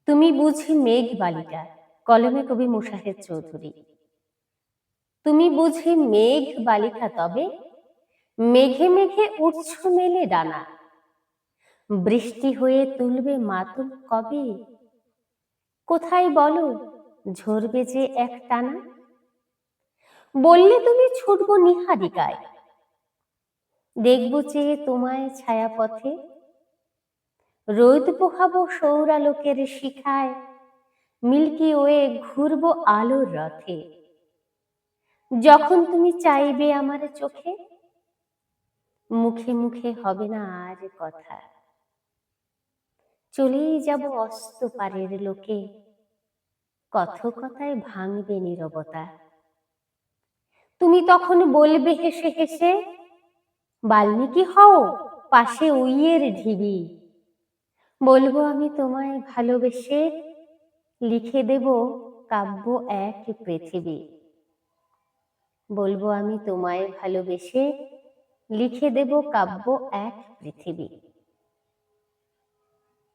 তুমি বুঝি মেঘ বালিকা, কলমে কবি মোশাহেদ চৌধুরী। তুমি বুঝি মেঘ বালিকা, তবে মেঘে মেঘে উঠছ মেলে ডানা, বৃষ্টি হয়ে তুলবে মাতুম কবে, কোথায় বলো ঝরবে যে এক টানা। বললে তুমি ছুটবো নিহারিকায়, দেখবো চেয়ে তোমায় ছায়াপথে, রোদ পোহাবো সৌরালোকের শিখায়, মিল্কি ওয়ে ঘুরবো আলোর রথে। যখন তুমি চাইবে আমার চোখে, মুখে মুখে হবে না আর কথা, চলেই যাব অস্ত পারের লোকে, কথকতায় ভাঙবে নীরবতা। তুমি তখন বলবে হেসে হেসে, বাল্মীকি হও পাশে উইয়ের ঢিবি। বলবো আমি তোমায় ভালোবেসে, লিখে দেব কাব্য এক পৃথিবী। বলবো আমি তোমায় ভালোবেসে, লিখে দেব কাব্য এক পৃথিবী।